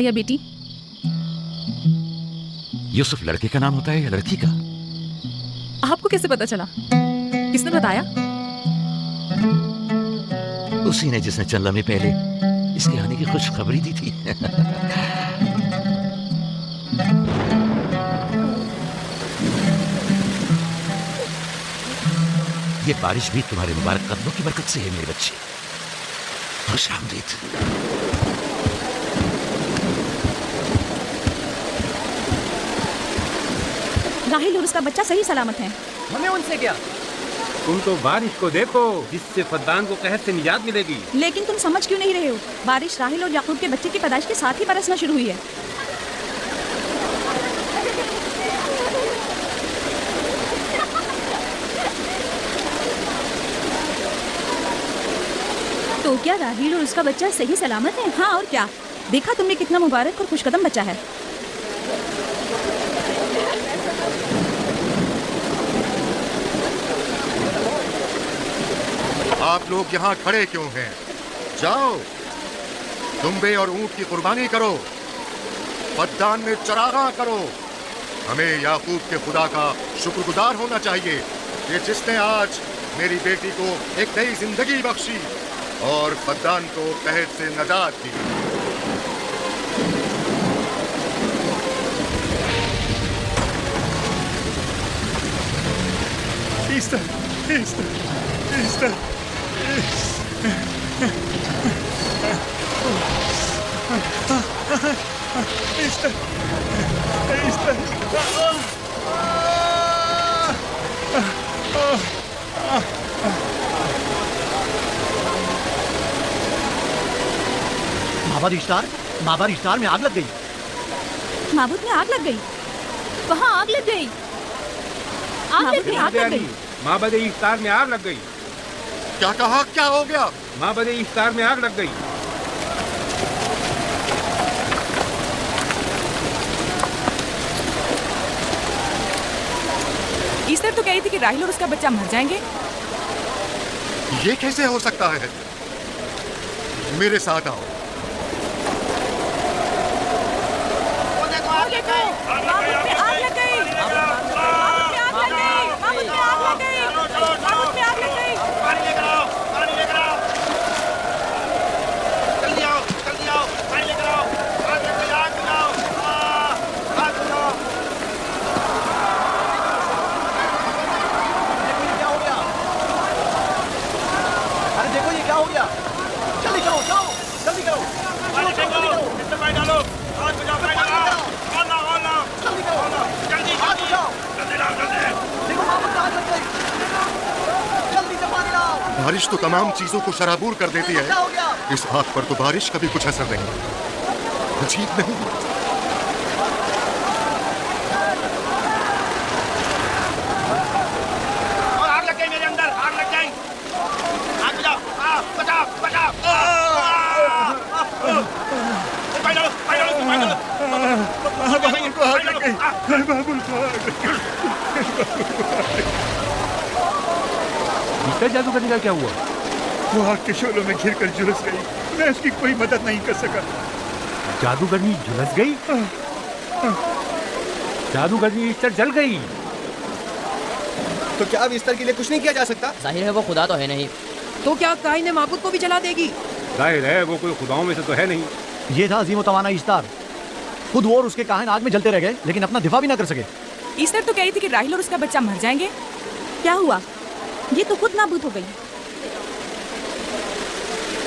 या बेटी? यूसुफ लड़के का नाम होता है या लड़की का? आपको कैसे पता चला? किसने बताया? उसी ने जिसने चंद लम्हे पहले इसके आने की खुशखबरी दी थी। ये बारिश भी तुम्हारे मुबारक कदमों की बरकत से है मेरे बच्चे। खुश आमदीद। राहिल और उसका बच्चा सही सलामत है। हमें उनसे क्या? तुम तो बारिश को देखो जिससे फद्दान को कहर से निजात मिलेगी। लेकिन तुम समझ क्यों नहीं रहे हो? बारिश राहिल और याकूब के बच्चे की पैदाइश के साथ ही बरसना शुरू हुई है। तो क्या राहिल और उसका बच्चा सही सलामत है? हाँ और क्या? देखा तुमने कितना मुबारक और खुशकदम बच्चा है। आप लोग यहाँ खड़े क्यों हैं? जाओ, दुम्बे और ऊंट की कुर्बानी करो, फद्दान में चरागाह करो। हमें याकूब के खुदा का शुक्रगुजार होना चाहिए कि जिसने आज मेरी बेटी को एक नई जिंदगी बख्शी और फद्दान को कहर से नजात दी। Esther, Esther, Esther. Esther, Esther. माबाद इश्तार, माबाद इश्तार में आग लग गई। माबूद में आग लग गई? वहाँ आग लग गई। आग लग गई। माबद इफ्तार में आग लग गई। क्या कहा? क्या हो गया? माबद इफ्तार में आग लग गई। ईस्टर तो कह रही थी कि राहिल और उसका बच्चा मर जाएंगे। ये कैसे हो सकता है? मेरे साथ आओ। बारिश तो तमाम चीजों को शराबूर कर देती है। इस आग पर तो बारिश का भी कुछ असर नहीं। अजीब नहीं? और आग लग गई मेरे अंदर, आग लग गई। आग बुझाओ, बचाओ, बचाओ। पानी डालो, पानी डालो, पानी डालो। बाबुल को आग लग गई। बाबुल को आग लग गई। जादूगरनी का क्या हुआ? वो आग के शोलों में घिरकर झुलस गई। मैं उसकी कोई मदद नहीं कर सका। जादूगरनी झुलस गई? जादूगरनी ईस्टर जल गई। तो क्या अब ईस्टर के लिए कुछ नहीं किया जा सकता? जाहिर है वो खुदा तो है नहीं। तो क्या काइन ने माबूद को भी जला देगी? जाहिर है वो कोई खुदाओं में से तो है नहीं। ये था अजीम तवाना ईस्टर। खुद वो और उसके काहिन आग में जलते रह गए लेकिन अपना दिफा भी ना कर सके। ईस्टर तो कह रही थी कि राहिल और उसका बच्चा मर जाएंगे। क्या हुआ? ये तो खुद नाबूद हो गई।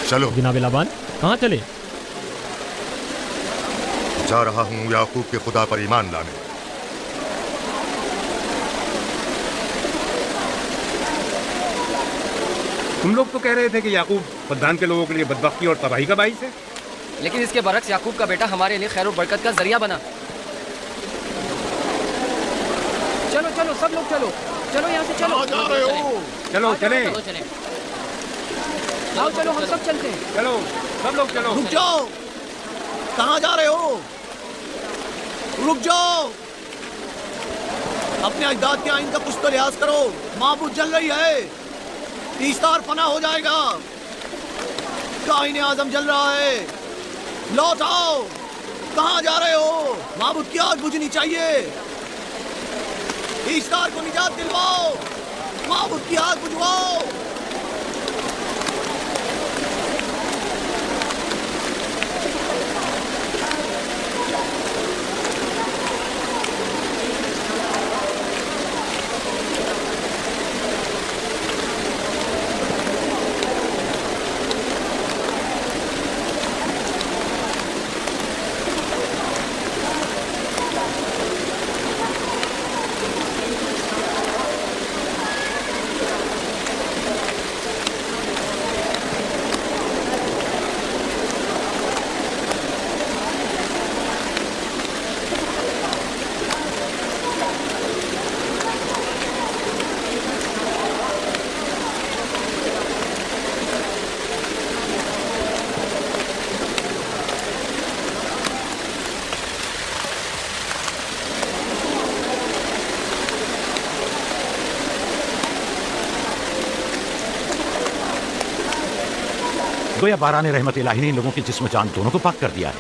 चलो जनाब लाबान, कहाँ चले? जा रहा हूँ याकूब के खुदा पर ईमान लाने। तुम लोग तो कह रहे थे कि याकूब फद्दान के लोगों के लिए बदबख्ती और तबाही का बाइस है। लेकिन इसके बरक्स याकूब का बेटा हमारे लिए खैर और बरकत का जरिया बना। चलो चलो सब लोग चलो, चलो यहाँ से चलो। जा रहे हो? चलो चले, आओ चलो हम सब चलते हैं। चलो सब लोग चलो। रुक जाओ, कहाँ जा रहे हो? रुक जाओ, अपने अजदाद के आइन का कुछ तो लिहाज करो। माबूद जल रही है, ईस्तार फना हो जाएगा। काइन आजम जल रहा है, लौट आओ। माबूद की आग बुझनी चाहिए। ईश्तार को निजात दिलवाओ, माबूद की आग बुझवाओ। गोया बारान रहमत इलाही ने इन लोगों की जिस्म जान दोनों को पाक कर दिया है।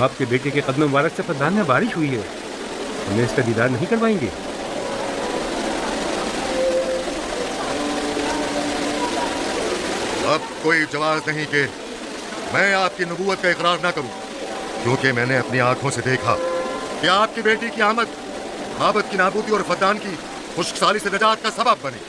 आपके बेटे के कदम मुबारक से फद्दान में बारिश हुई है, हमें इसका दीदार नहीं करवाएंगे? अब कोई जवाब नहीं कि मैं आपकी नबूवत का इकरार ना करूं, क्योंकि मैंने अपनी आंखों से देखा कि आपकी बेटी की आमद माबद की नाबूदी और फद्दान की खुशकसाली से निजात का सबब बनी।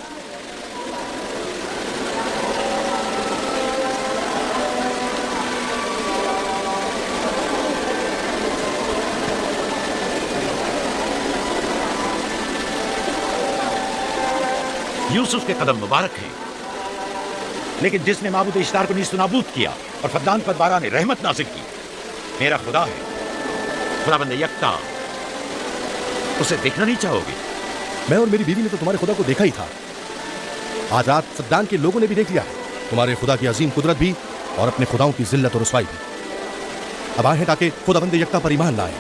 यूसुफ के कदम मुबारक हैं, लेकिन जिसने माबूद इश्तार को नीस्त नाबूद किया और फद्दान पर बारान रहमत नाज़िल की, मेरा खुदा है, खुदाबंद यकता। उसे देखना नहीं चाहोगे? मैं और मेरी बीवी ने तो तुम्हारे खुदा को देखा ही था। आज रात फद्दान के लोगों ने भी देख लिया है, तुम्हारे खुदा की अजीम कुदरत भी और अपने खुदाओं की जिल्लत और रुसवाई भी। अब आए हैं ताकि खुदाबंद यकता पर ईमान लाएं।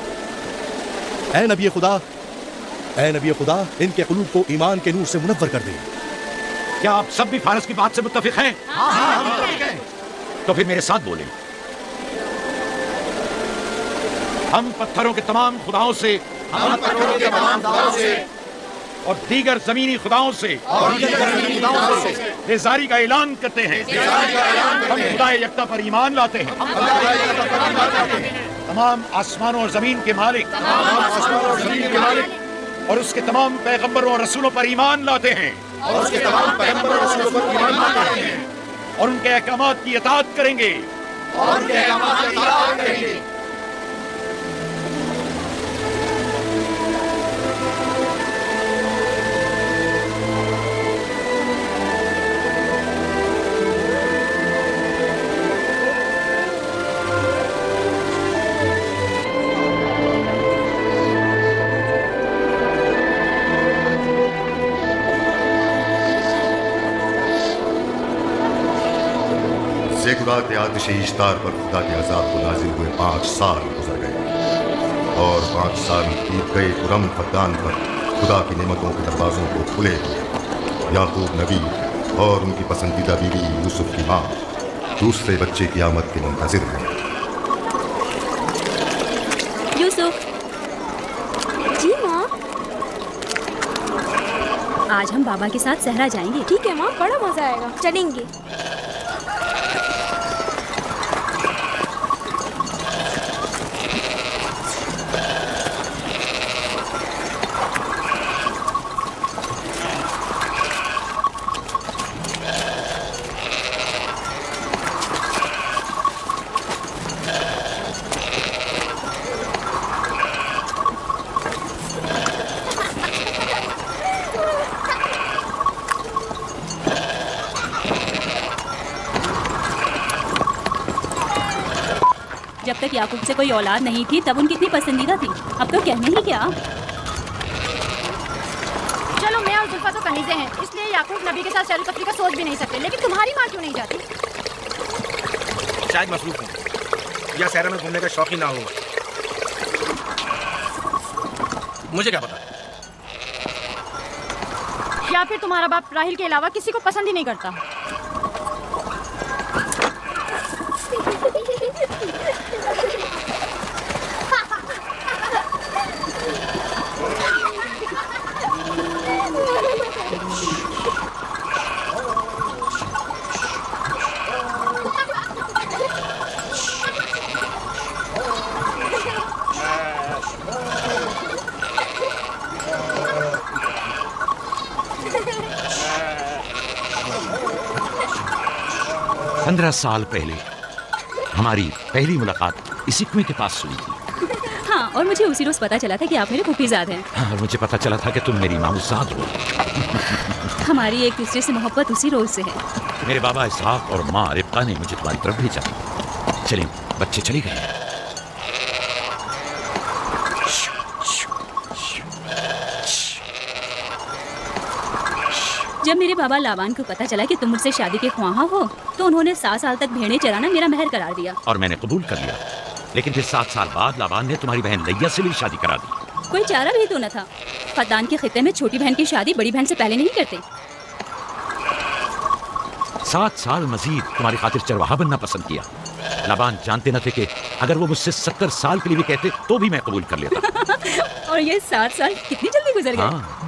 ऐ नबी खुदा, ऐ नबी खुदा, इनके कुलूब को ईमान के नूर से मुनव्वर कर दे। क्या आप सब भी फारस की बात से मुत्तफिक हैं? तो फिर मेरे साथ बोले। हम पत्थरों के तमाम खुदाओं से और दीगर जमीनी खुदाओं से बेजारी का ऐलान करते हैं। हम खुदा यकता पर ईमान लाते हैं। तमाम आसमानों और जमीन के मालिक और उसके तमाम पैगंबरों और रसूलों पर ईमान लाते हैं और उनके अहकामात की इताअत करेंगे। खुदा के आतिश इश्तार पर खुदा के अज़ाब को नाजिल हुए 5 साल गुजर गए और 5 साल बीत गए। कुरम फद्दान पर खुदा की नेमतों के दरवाज़ों को खुले हुए। याकूब नबी और उनकी पसंदीदा बीवी यूसुफ की माँ दूसरे बच्चे की आमद के मुंतज़िर हैं। यूसुफ। जी माँ। आज हम बाबा के साथ सहरा जाएंगे। ठीक है माँ, बड़ा मजा आएगा, चलेंगे। जब तक याकूब से कोई औलाद नहीं थी तब उनकी इतनी पसंदीदा थी, अब तो कहने ही क्या। चलो मैं और जुल्फा तो कनीज़े हैं, इसलिए याकूब नबी के साथ सैर तफरीह का सोच भी नहीं सकते, लेकिन तुम्हारी माँ क्यों नहीं जाती? शायद मसरूफ हूँ या सहरा में घूमने का शौक ही ना हो, मुझे क्या पता। या फिर तुम्हारा बाप राहिल के अलावा किसी को पसंद ही नहीं करता। 15 साल पहले हमारी पहली मुलाकात इसी कुएं के पास हुई थी। हाँ, और मुझे उसी रोज पता चला था कि आप मेरे फूफीजाद हैं। हाँ, और मुझे पता चला था कि तुम मेरी मामूजाद हो। हमारी एक दूसरे से मोहब्बत उसी रोज से है। मेरे बाबा इसहाक और माँ रिब्का ने मुझे तुम्हारी तरफ भेजा। चलिए, बच्चे चले गए। जब मेरे बाबा लाबान को पता चला कि तुम मुझसे शादी के ख्वाहा हो, तो उन्होंने 7 साल तक भेड़ें चराना मेरा महर करार दिया। और मैंने कबूल कर लिया। लेकिन फिर 7 साल बाद लाबान ने तुम्हारी बहन लैया से भी शादी करा दी। कोई चारा भी तो न था। फद्दान के खित्ते में छोटी बहन की शादी बड़ी बहन से पहले नहीं करते। 7 साल मजीद तुम्हारी खातिर चरवाहा बनना पसंद किया। लाबान जानते न थे कि अगर वो मुझसे 70 साल के लिए भी कहते तो भी मैं कबूल कर लेता। और ये 7 साल कितनी जल्दी गुजर गए। हाँ,